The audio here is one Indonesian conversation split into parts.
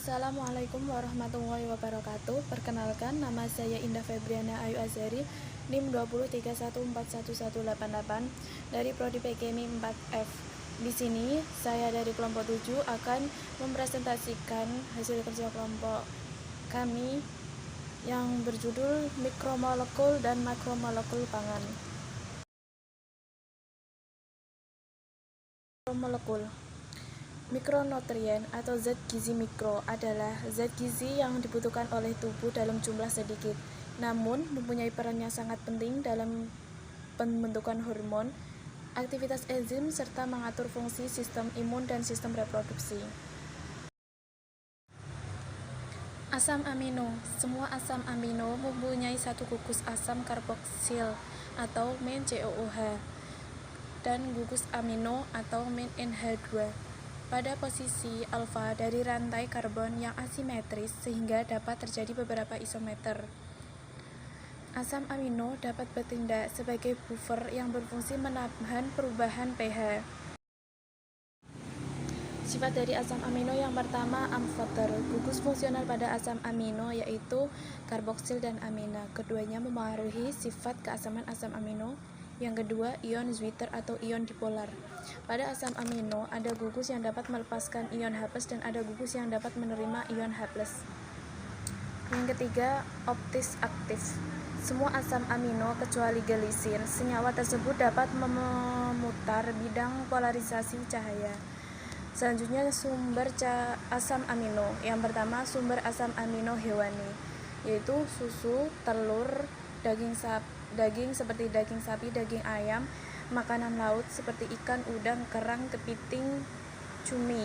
Assalamualaikum warahmatullahi wabarakatuh. Perkenalkan, nama saya Indah Febriana Ayu Azhari, NIM 2031411888 dari Prodi PKMI 4F. Di sini saya dari kelompok 7 akan mempresentasikan hasil kerja kelompok kami yang berjudul mikromolekul dan makromolekul pangan. Mikromolekul. Mikronutrien atau zat gizi mikro adalah zat gizi yang dibutuhkan oleh tubuh dalam jumlah sedikit, namun mempunyai peran yang sangat penting dalam pembentukan hormon, aktivitas enzim, serta mengatur fungsi sistem imun dan sistem reproduksi. Asam amino. Semua asam amino mempunyai satu gugus asam karboksil atau main COOH dan gugus amino atau main NH2 pada posisi alfa dari rantai karbon yang asimetris sehingga dapat terjadi beberapa isomer. Asam amino dapat bertindak sebagai buffer yang berfungsi menahan perubahan pH. Sifat dari asam amino yang pertama, amfoter. Gugus fungsional pada asam amino yaitu karboksil dan amina. Keduanya memengaruhi sifat keasaman asam amino. Yang kedua, ion Zwitter atau ion dipolar. Pada asam amino ada gugus yang dapat melepaskan ion H+ dan ada gugus yang dapat menerima ion H+. Yang ketiga, optis aktif. Semua asam amino kecuali gelisin, senyawa tersebut dapat memutar bidang polarisasi cahaya. Selanjutnya, sumber asam amino. Yang pertama, sumber asam amino hewani, yaitu susu, telur, daging seperti daging sapi, daging ayam, makanan laut seperti ikan, udang, kerang, kepiting, cumi,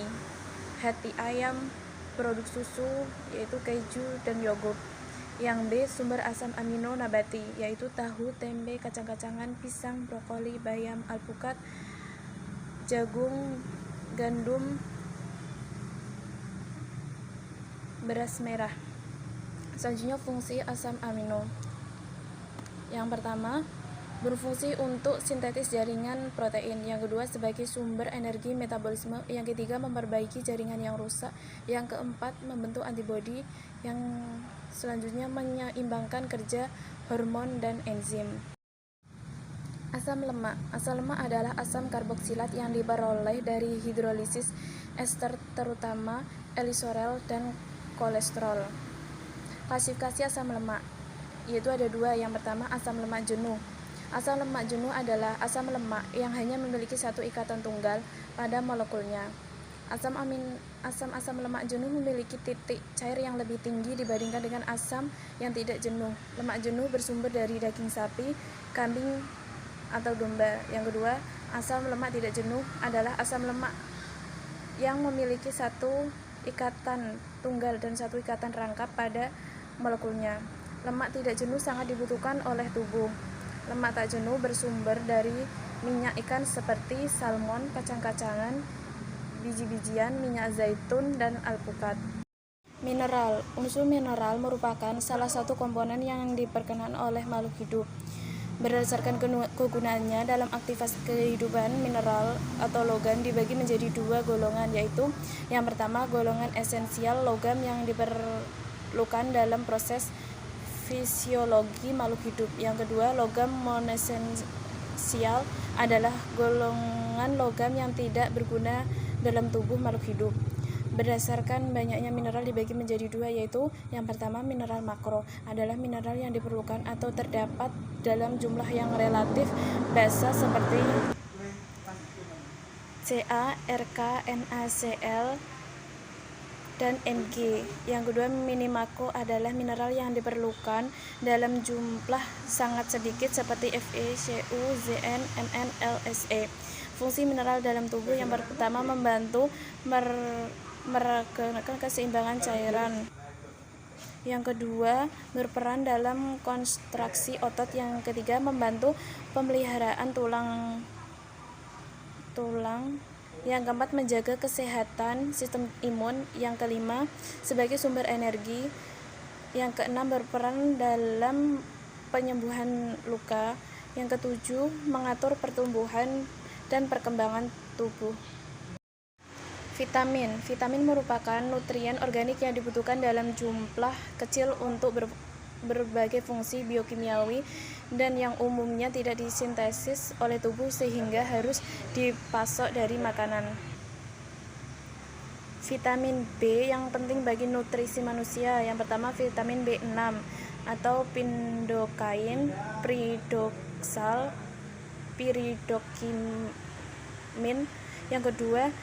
hati ayam, produk susu yaitu keju dan yogurt. Yang B, sumber asam amino nabati, yaitu tahu, tempe, kacang-kacangan, pisang, brokoli, bayam, alpukat, jagung, gandum, beras merah. Selanjutnya, fungsi asam amino. Yang pertama, berfungsi untuk sintetis jaringan protein. Yang kedua, sebagai sumber energi metabolisme. Yang ketiga, memperbaiki jaringan yang rusak. Yang keempat, membentuk antibodi. Yang selanjutnya, menyeimbangkan kerja hormon dan enzim. Asam lemak. Asam lemak adalah asam karboksilat yang diperoleh dari hidrolisis ester terutama elisorel dan kolesterol. Klasifikasi asam lemak yaitu ada dua. Yang pertama, asam lemak jenuh. Asam lemak jenuh adalah asam lemak yang hanya memiliki satu ikatan tunggal pada molekulnya. Asam lemak jenuh memiliki titik cair yang lebih tinggi dibandingkan dengan asam yang tidak jenuh. Lemak jenuh bersumber dari daging sapi, kambing, atau domba. Yang kedua, asam lemak tidak jenuh adalah asam lemak yang memiliki satu ikatan tunggal dan satu ikatan rangkap pada molekulnya. Lemak tidak jenuh sangat dibutuhkan oleh tubuh. Lemak tak jenuh bersumber dari minyak ikan seperti salmon, kacang-kacangan, biji-bijian, minyak zaitun, dan alpukat. Mineral. Unsur mineral merupakan salah satu komponen yang diperkenan oleh makhluk hidup. Berdasarkan kegunaannya dalam aktivitas kehidupan, mineral atau logam dibagi menjadi dua golongan, yaitu yang pertama, golongan esensial, logam yang diperlukan dalam proses fisiologi makhluk hidup. Yang kedua, logam non-esensial adalah golongan logam yang tidak berguna dalam tubuh makhluk hidup. Berdasarkan banyaknya mineral dibagi menjadi dua, yaitu yang pertama, mineral makro adalah mineral yang diperlukan atau terdapat dalam jumlah yang relatif basa seperti Ca, Rk, NaCl, dan Mg. Yang kedua, minimako adalah mineral yang diperlukan dalam jumlah sangat sedikit seperti Fe, Cu, Zn, Mn, Lse. Fungsi mineral dalam tubuh yang pertama, membantu meregulasi keseimbangan cairan. Yang kedua, berperan dalam kontraksi otot. Yang ketiga, membantu pemeliharaan tulang. Yang keempat, menjaga kesehatan sistem imun. Yang kelima, sebagai sumber energi. Yang keenam, berperan dalam penyembuhan luka. Yang ketujuh, mengatur pertumbuhan dan perkembangan tubuh. Vitamin merupakan nutrien organik yang dibutuhkan dalam jumlah kecil untuk berbagai fungsi biokimiawi dan yang umumnya tidak disintesis oleh tubuh sehingga harus dipasok dari makanan. Vitamin B yang penting bagi nutrisi manusia. Yang pertama vitamin B6 atau pindokain, piridokimin. Yang kedua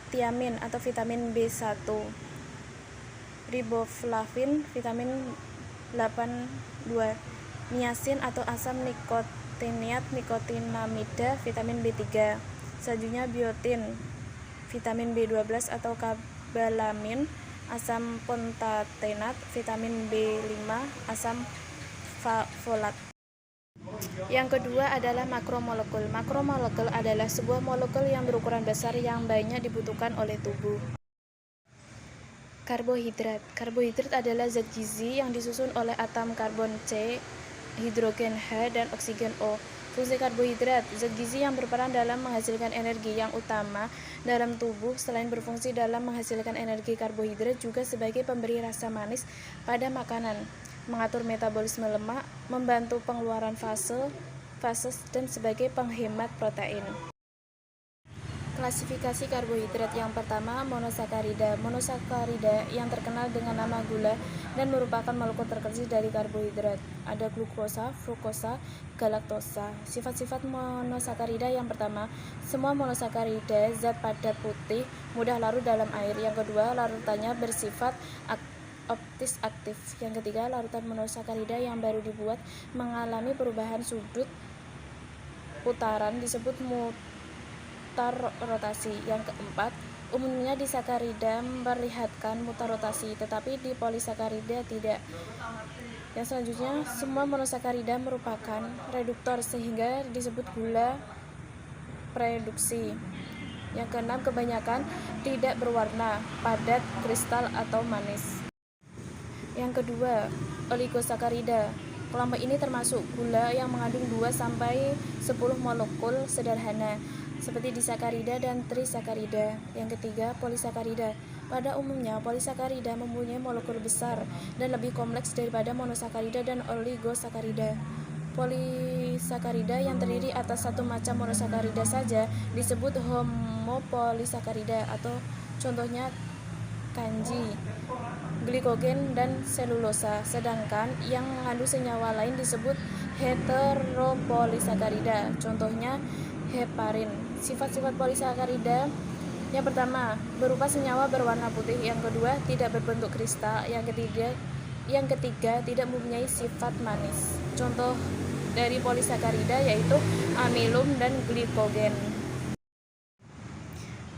tiamin atau vitamin B1, riboflavin, vitamin 82, niacin atau asam nikotinamida, vitamin B3. Selanjutnya biotin, vitamin B12 atau kabalamin, asam pantotenat, vitamin B5, asam folat. Yang kedua adalah makromolekul. Makromolekul adalah sebuah molekul yang berukuran besar yang banyak dibutuhkan oleh tubuh. Karbohidrat. Karbohidrat adalah zat gizi yang disusun oleh atom karbon C, hidrogen H, dan oksigen O. Fungsi karbohidrat, zat gizi yang berperan dalam menghasilkan energi yang utama dalam tubuh. Selain berfungsi dalam menghasilkan energi, karbohidrat juga sebagai pemberi rasa manis pada makanan, mengatur metabolisme lemak, membantu pengeluaran fases, dan sebagai penghemat protein. Klasifikasi karbohidrat. Yang pertama, monosakarida. Monosakarida yang terkenal dengan nama gula dan merupakan molekul terkecil dari karbohidrat. Ada glukosa, fruktosa, galaktosa. Sifat-sifat monosakarida. Yang pertama, semua monosakarida zat padat putih, mudah larut dalam air. Yang kedua, larutannya bersifat optis aktif. Yang ketiga, larutan monosakarida yang baru dibuat mengalami perubahan sudut putaran disebut mutar rotasi. Yang keempat, umumnya di sakarida memperlihatkan mutar rotasi, tetapi di polisakarida tidak. Yang selanjutnya, semua monosakarida merupakan reduktor sehingga disebut gula prereduksi. Yang keenam, kebanyakan tidak berwarna, padat, kristal, atau manis. Yang kedua, oligosakarida. Kelompok ini termasuk gula yang mengandung 2-10 molekul sederhana, seperti disakarida dan trisakarida. Yang ketiga, polisakarida. Pada umumnya, polisakarida mempunyai molekul besar dan lebih kompleks daripada monosakarida dan oligosakarida. Polisakarida yang terdiri atas satu macam monosakarida saja disebut homopolisakarida, atau contohnya kanji, glikogen, dan selulosa. Sedangkan yang mengandung senyawa lain disebut heteropolisakarida, contohnya heparin. Sifat-sifat polisakarida. Yang pertama, berupa senyawa berwarna putih. Yang kedua, tidak berbentuk kristal. Yang ketiga, tidak mempunyai sifat manis. Contoh dari polisakarida yaitu amilum dan glikogen.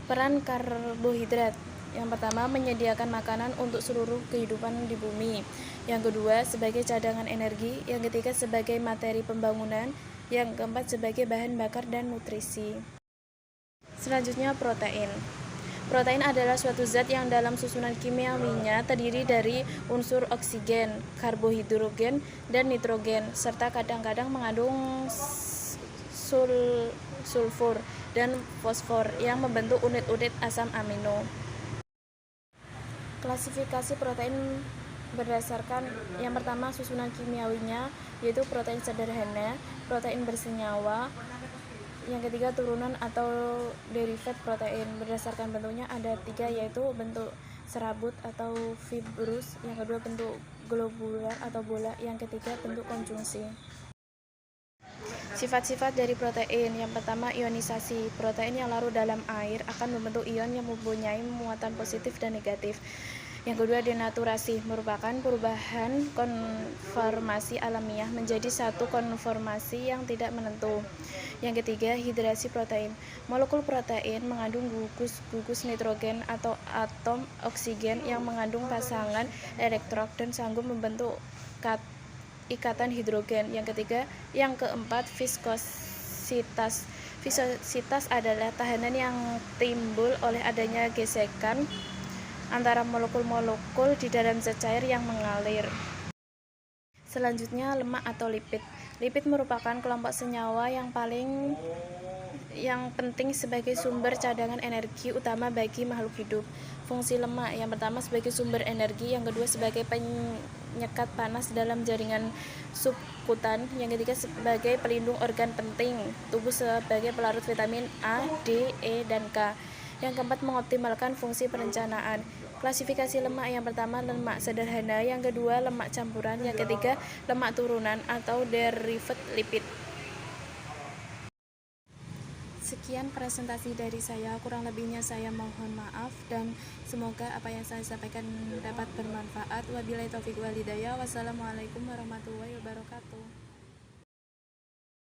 Peran karbohidrat. Yang pertama, menyediakan makanan untuk seluruh kehidupan di bumi. Yang kedua, sebagai cadangan energi. Yang ketiga, sebagai materi pembangunan. Yang keempat, sebagai bahan bakar dan nutrisi. Selanjutnya, protein. Protein adalah suatu zat yang dalam susunan kimiawinya terdiri dari unsur oksigen, karbohidrogen, dan nitrogen, serta kadang-kadang mengandung sulfur dan fosfor yang membentuk unit-unit asam amino. Klasifikasi protein berdasarkan yang pertama susunan kimiawinya, yaitu protein sederhana, protein bersenyawa. Yang ketiga, turunan atau derivat protein. Berdasarkan bentuknya ada 3, yaitu bentuk serabut atau fibrous. Yang kedua, bentuk globular atau bola. Yang ketiga, bentuk konjungsi. Sifat-sifat dari protein. Yang pertama, ionisasi. Protein yang larut dalam air akan membentuk ion yang mempunyai muatan positif dan negatif. Yang kedua, denaturasi, merupakan perubahan konformasi alamiah menjadi satu konformasi yang tidak menentu. Yang ketiga, hidrasi protein. Molekul protein mengandung gugus nitrogen atau atom oksigen yang mengandung pasangan elektron dan sanggup membentuk ikatan hidrogen. Yang keempat, viskositas. Viskositas adalah tahanan yang timbul oleh adanya gesekan antara molekul-molekul di dalam zat cair yang mengalir. Selanjutnya, lemak atau lipid. Lipid merupakan kelompok senyawa yang paling yang penting sebagai sumber cadangan energi utama bagi makhluk hidup. Fungsi lemak yang pertama sebagai sumber energi, yang kedua sebagai penyekat panas dalam jaringan subkutan, yang ketiga sebagai pelindung organ penting tubuh sebagai pelarut vitamin A, D, E, dan K. Yang keempat mengoptimalkan fungsi perencanaan. Klasifikasi lemak yang pertama lemak sederhana, yang kedua lemak campuran, yang ketiga lemak turunan atau derivated lipid. Sekian presentasi dari saya, kurang lebihnya saya mohon maaf dan semoga apa yang saya sampaikan dapat bermanfaat. Wabillahi taufiq wal hidayah. Wassalamualaikum warahmatullahi wabarakatuh.